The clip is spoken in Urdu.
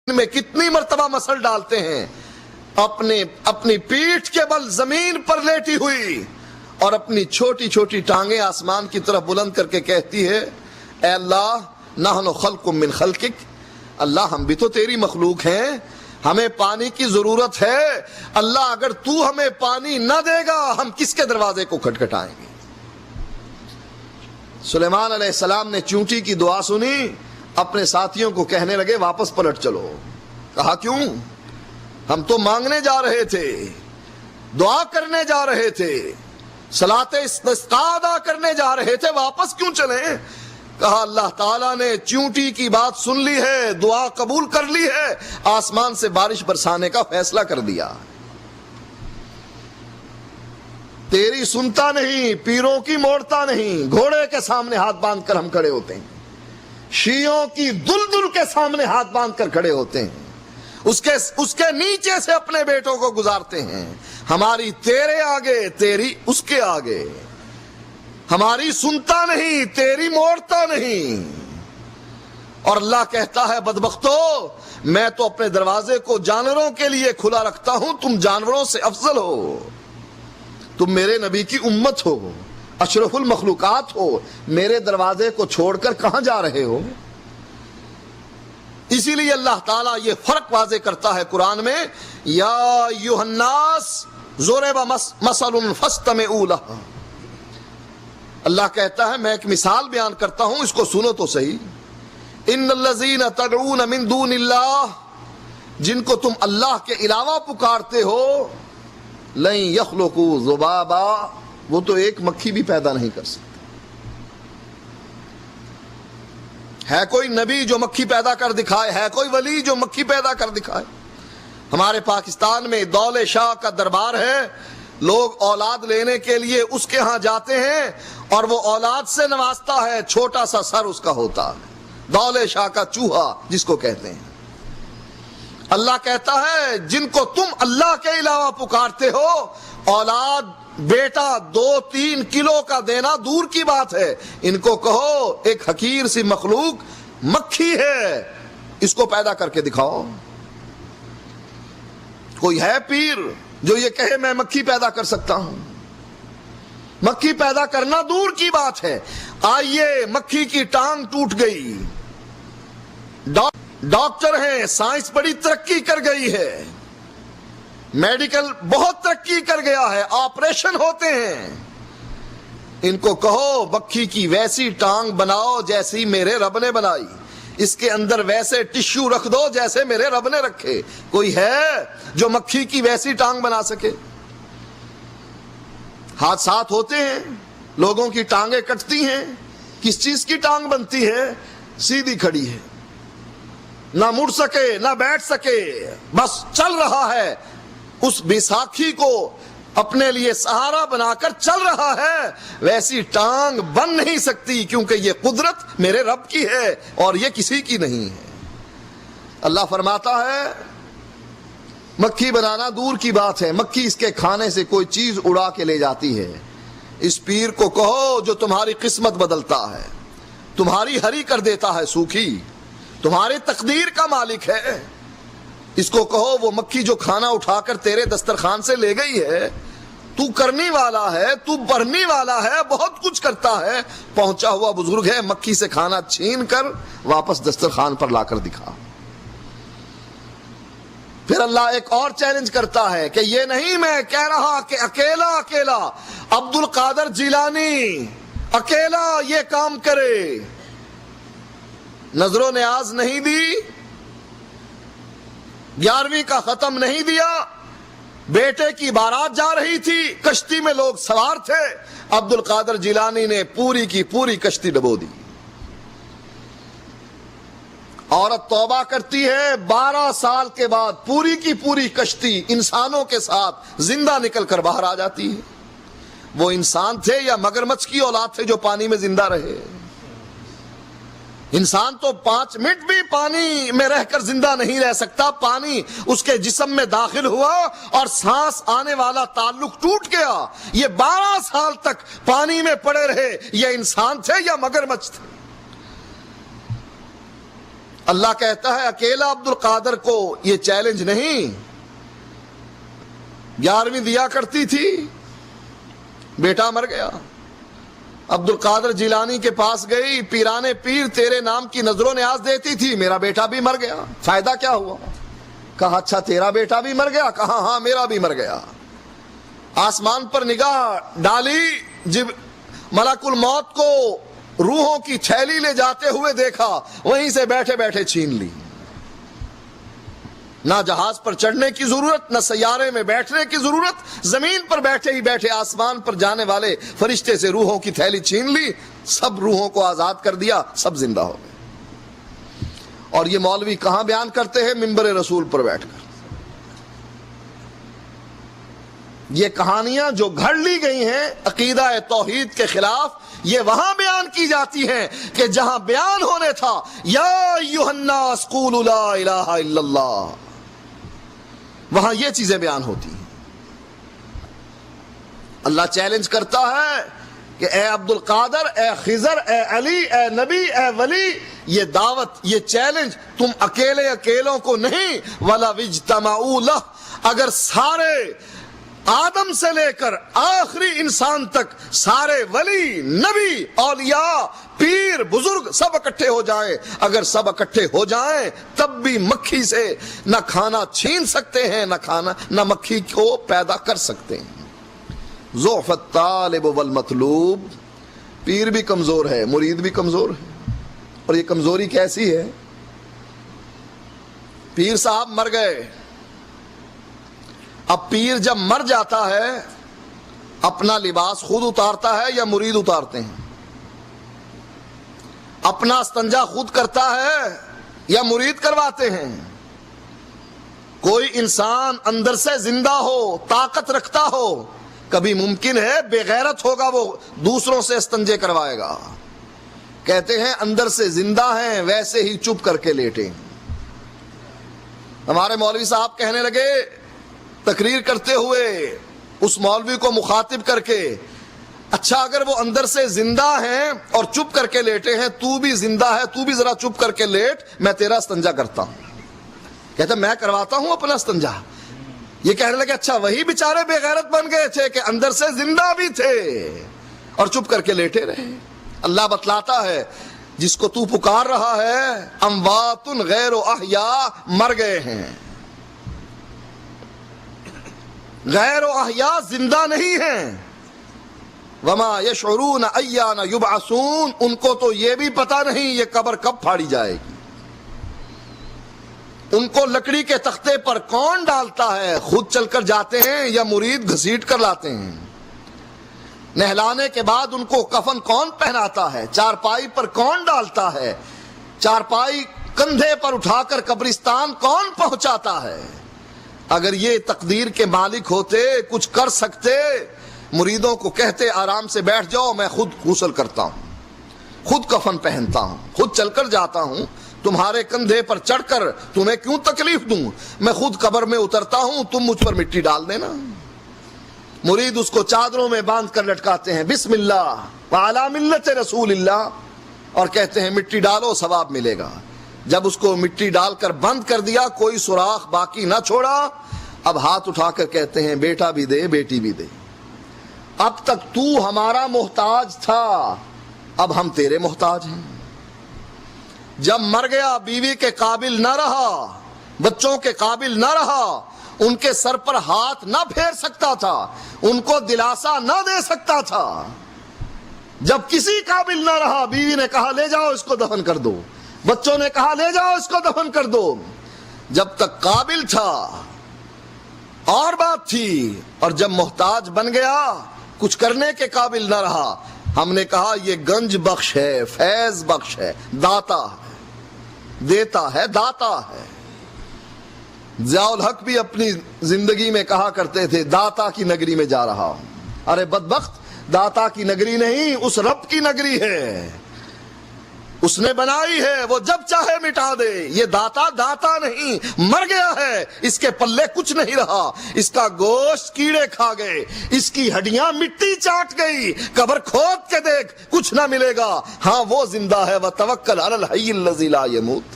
میں کتنی مرتبہ مسل ڈالتے ہیں، اپنی پیٹھ کے بل زمین پر لیٹی ہوئی اور اپنی چھوٹی چھوٹی ٹانگیں آسمان کی طرف بلند کر کے کہتی ہے اے اللہ نحن خلق من خلقک، اللہ ہم بھی تو تیری مخلوق ہیں، ہمیں پانی کی ضرورت ہے، اللہ اگر تو ہمیں پانی نہ دے گا ہم کس کے دروازے کو کھٹکھٹائیں گے۔ سلیمان علیہ السلام نے چونٹی کی دعا سنی، اپنے ساتھیوں کو کہنے لگے واپس پلٹ چلو۔ کہا کیوں؟ ہم تو مانگنے جا رہے تھے، دعا کرنے جا رہے تھے، صلاۃ استسقاء ادا کرنے جا رہے تھے، واپس کیوں چلیں؟ کہا اللہ تعالیٰ نے چونٹی کی بات سن لی ہے، دعا قبول کر لی ہے، آسمان سے بارش برسانے کا فیصلہ کر دیا۔ تیری سنتا نہیں، پیروں کی موڑتا نہیں، گھوڑے کے سامنے ہاتھ باندھ کر ہم کھڑے ہوتے ہیں، شیعوں کی دلدل کے سامنے ہاتھ باندھ کر کھڑے ہوتے ہیں، اس کے نیچے سے اپنے بیٹوں کو گزارتے ہیں، ہماری تیرے آگے تیری اس کے آگے، ہماری سنتا نہیں تیری موڑتا نہیں۔ اور اللہ کہتا ہے بدبختو میں تو اپنے دروازے کو جانوروں کے لیے کھلا رکھتا ہوں، تم جانوروں سے افضل ہو، تم میرے نبی کی امت ہو، اشرف المخلوقات ہو، میرے دروازے کو چھوڑ کر کہاں جا رہے ہو؟ اسی لیے اللہ تعالیٰ یہ فرق واضح کرتا ہے قرآن میں، یا ایھا الناس ضرب مثل فاستمعوا لہ۔ اللہ کہتا ہے میں ایک مثال بیان کرتا ہوں، اس کو سنو تو صحیح۔ ان الذین تدعون من دون اللہ، جن کو تم اللہ کے علاوہ پکارتے ہو، لن یخلقوا ذبابا، وہ تو ایک مکھی بھی پیدا نہیں کر سکتے۔ ہے کوئی نبی جو مکھی پیدا کر دکھائے؟ ہے کوئی ولی جو مکھی پیدا کر دکھائے؟ ہمارے پاکستان میں دولِ شاہ کا دربار ہے، لوگ اولاد لینے کے لیے اس کے ہاں جاتے ہیں اور وہ اولاد سے نوازتا ہے، چھوٹا سا سر اس کا ہوتا ہے، دولِ شاہ کا چوہا جس کو کہتے ہیں۔ اللہ کہتا ہے جن کو تم اللہ کے علاوہ پکارتے ہو، اولاد بیٹا 2-3 کلو کا دینا دور کی بات ہے، ان کو کہو ایک حقیر سی مخلوق مکھی ہے، اس کو پیدا کر کے دکھاؤ۔ کوئی ہے پیر جو یہ کہے میں مکھی پیدا کر سکتا ہوں؟ مکھی پیدا کرنا دور کی بات ہے، آئیے مکھی کی ٹانگ ٹوٹ گئی، ڈاکٹر ہیں، سائنس بڑی ترقی کر گئی ہے، میڈیکل بہت ترقی کر گیا ہے، آپریشن ہوتے ہیں، ان کو کہو مکھی کی ویسی ٹانگ بناؤ جیسی میرے رب نے بنائی، اس کے اندر ویسے ٹشو رکھ دو جیسے میرے رب نے رکھے۔ کوئی ہے جو مکھی کی ویسی ٹانگ بنا سکے؟ حادثات ہوتے ہیں، لوگوں کی ٹانگیں کٹتی ہیں، کس چیز کی ٹانگ بنتی ہے؟ سیدھی کھڑی ہے، نہ مڑ سکے نہ بیٹھ سکے، بس چل رہا ہے، اس بیساکھی کو اپنے لیے سہارا بنا کر چل رہا ہے، ویسی ٹانگ بن نہیں سکتی کیونکہ یہ قدرت میرے رب کی ہے اور یہ کسی کی نہیں ہے۔ اللہ فرماتا ہے مکھی بنانا دور کی بات ہے، مکھی اس کے کھانے سے کوئی چیز اڑا کے لے جاتی ہے۔ اس پیر کو کہو جو تمہاری قسمت بدلتا ہے، تمہاری ہری کر دیتا ہے سوکھی، تمہاری تقدیر کا مالک ہے، اس کو کہو وہ مکھی جو کھانا اٹھا کر تیرے دسترخوان سے لے گئی ہے، تو کرنے والا ہے، تو بھرنے والا ہے، بہت کچھ کرتا ہے، پہنچا ہوا بزرگ ہے، مکھی سے کھانا چھین کر واپس دسترخوان پر لا کر دکھا۔ پھر اللہ ایک اور چیلنج کرتا ہے کہ یہ نہیں میں کہہ رہا کہ اکیلا عبد القادر جیلانی اکیلا یہ کام کرے، نظر و نیاز نہیں دی، 11ویں کا ختم نہیں دیا، بیٹے کی بارات جا رہی تھی، کشتی میں لوگ سوار تھے، عبد القادر جیلانی نے پوری کی پوری کشتی ڈبو دی۔ عورت توبہ کرتی ہے، 12 سال کے بعد پوری کی پوری کشتی انسانوں کے ساتھ زندہ نکل کر باہر آ جاتی ہے۔ وہ انسان تھے یا مگرمچھ کی اولاد تھے جو پانی میں زندہ رہے؟ انسان تو 5 منٹ بھی پانی میں رہ کر زندہ نہیں رہ سکتا، پانی اس کے جسم میں داخل ہوا اور سانس آنے والا تعلق ٹوٹ گیا، یہ 12 سال تک پانی میں پڑے رہے، یہ انسان تھے یا مگرمچھ تھے؟ اللہ کہتا ہے اکیلا عبد القادر کو یہ چیلنج نہیں، 11ویں دیا کرتی تھی، بیٹا مر گیا، عبد القادر جیلانی کے پاس گئی، پیرانے پیر تیرے نام کی نظر و نیاز دیتی تھی، میرا بیٹا بھی مر گیا، فائدہ کیا ہوا؟ کہا اچھا تیرا بیٹا بھی مر گیا؟ کہا ہاں میرا بھی مر گیا۔ آسمان پر نگاہ ڈالی، جب ملک الموت کو روحوں کی تھیلی لے جاتے ہوئے دیکھا، وہیں سے بیٹھے بیٹھے چھین لی۔ نہ جہاز پر چڑھنے کی ضرورت، نہ سیارے میں بیٹھنے کی ضرورت، زمین پر بیٹھے ہی بیٹھے آسمان پر جانے والے فرشتے سے روحوں کی تھیلی چھین لی، سب روحوں کو آزاد کر دیا، سب زندہ ہو گئے۔ اور یہ مولوی کہاں بیان کرتے ہیں؟ منبر رسول پر بیٹھ کر۔ یہ کہانیاں جو گھڑ لی گئی ہیں عقیدہ توحید کے خلاف، یہ وہاں بیان کی جاتی ہیں کہ جہاں بیان ہونے تھا یا ایھا الناس قولوا لا الہ الا اللہ، وہاں یہ چیزیں بیان ہوتی ہیں۔ اللہ چیلنج کرتا ہے کہ اے عبد القادر، اے خضر، اے علی، اے نبی، اے ولی، یہ دعوت، یہ چیلنج تم اکیلوں کو نہیں، وَلَوِ اجْتَمَعُوا لَهُ، اگر سارے آدم سے لے کر آخری انسان تک سارے ولی، نبی، اولیاء، پیر، بزرگ سب اکٹھے ہو جائیں، اگر سب اکٹھے ہو جائیں تب بھی مکھی سے نہ کھانا چھین سکتے ہیں، نہ مکھی کو پیدا کر سکتے ہیں۔ ضعف الطالب والمطلوب، پیر بھی کمزور ہے، مرید بھی کمزور ہے۔ اور یہ کمزوری کیسی ہے؟ پیر صاحب مر گئے، اب پیر جب مر جاتا ہے اپنا لباس خود اتارتا ہے یا مرید اتارتے ہیں؟ اپنا استنجا خود کرتا ہے یا مرید کرواتے ہیں؟ کوئی انسان اندر سے زندہ ہو، طاقت رکھتا ہو، کبھی ممکن ہے بے غیرت ہوگا وہ دوسروں سے استنجے کروائے گا؟ کہتے ہیں اندر سے زندہ ہیں ویسے ہی چپ کر کے لیٹیں۔ ہمارے مولوی صاحب کہنے لگے تقریر کرتے ہوئے اس مولوی کو مخاطب کر کے، اچھا اگر وہ اندر سے زندہ ہیں اور چپ کر کے لیٹے ہیں، تو بھی زندہ ہے، تو بھی ذرا چپ کر کے لیٹ، میں تیرا استنجا کرتا ہوں۔ کہتا میں کرواتا ہوں اپنا استنجا۔ یہ کہنے لگے اچھا وہی بیچارے بے غیرت بن گئے تھے کہ اندر سے زندہ بھی تھے اور چپ کر کے لیٹے رہے۔ اللہ بتلاتا ہے جس کو تو پکار رہا ہے اموات غیر احیاء، مر گئے ہیں، غیر احیاء زندہ نہیں ہیں۔ وما یشعرون ایان یبعثون، ان کو تو یہ بھی پتا نہیں یہ قبر کب پھاڑی جائے گی۔ ان کو لکڑی کے تختے پر کون ڈالتا ہے؟ خود چل کر جاتے ہیں یا مرید گھسیٹ کر لاتے ہیں؟ نہلانے کے بعد ان کو کفن کون پہناتا ہے؟ چارپائی پر کون ڈالتا ہے؟ چارپائی کندھے پر اٹھا کر قبرستان کون پہنچاتا ہے؟ اگر یہ تقدیر کے مالک ہوتے، کچھ کر سکتے، مریدوں کو کہتے آرام سے بیٹھ جاؤ، میں خود غسل کرتا ہوں، خود کفن پہنتا ہوں، خود چل کر جاتا ہوں، تمہارے کندھے پر چڑھ کر تمہیں کیوں تکلیف دوں؟ میں خود قبر میں اترتا ہوں، تم مجھ پر مٹی ڈال دینا۔ مرید اس کو چادروں میں باندھ کر لٹکاتے ہیں، بسم اللہ وعلی ملت رسول اللہ، اور کہتے ہیں مٹی ڈالو ثواب ملے گا۔ جب اس کو مٹی ڈال کر بند کر دیا، کوئی سوراخ باقی نہ چھوڑا، اب ہاتھ اٹھا کر کہتے ہیں بیٹا بھی دے، بیٹی بھی دے، اب تک تو ہمارا محتاج تھا، اب ہم تیرے محتاج ہیں۔ جب مر گیا بیوی کے قابل نہ رہا، بچوں کے قابل نہ رہا، ان کے سر پر ہاتھ نہ پھیر سکتا تھا، ان کو دلاسا نہ دے سکتا تھا، جب کسی قابل نہ رہا، بیوی نے کہا لے جاؤ اس کو دفن کر دو، بچوں نے کہا لے جاؤ اس کو دفن کر دو۔ جب تک قابل تھا اور بات تھی، اور جب محتاج بن گیا، کچھ کرنے کے قابل نہ رہا، ہم نے کہا یہ گنج بخش ہے، فیض بخش ہے، داتا ہے، دیتا ہے، داتا ہے۔ ضیاء الحق بھی اپنی زندگی میں کہا کرتے تھے داتا کی نگری میں جا رہا ہوں۔ ارے بدبخت، داتا کی نگری نہیں، اس رب کی نگری ہے، اس نے بنائی ہے، وہ جب چاہے مٹا دے۔ یہ داتا داتا نہیں، مر گیا ہے، اس کے پلے کچھ نہیں رہا، اس کا گوشت کیڑے کھا گئے، اس کی ہڈیاں مٹی چاٹ گئی، قبر کھود کے دیکھ کچھ نہ ملے گا۔ ہاں وہ زندہ ہے، وتوکل علی الحی الذی لا یموت۔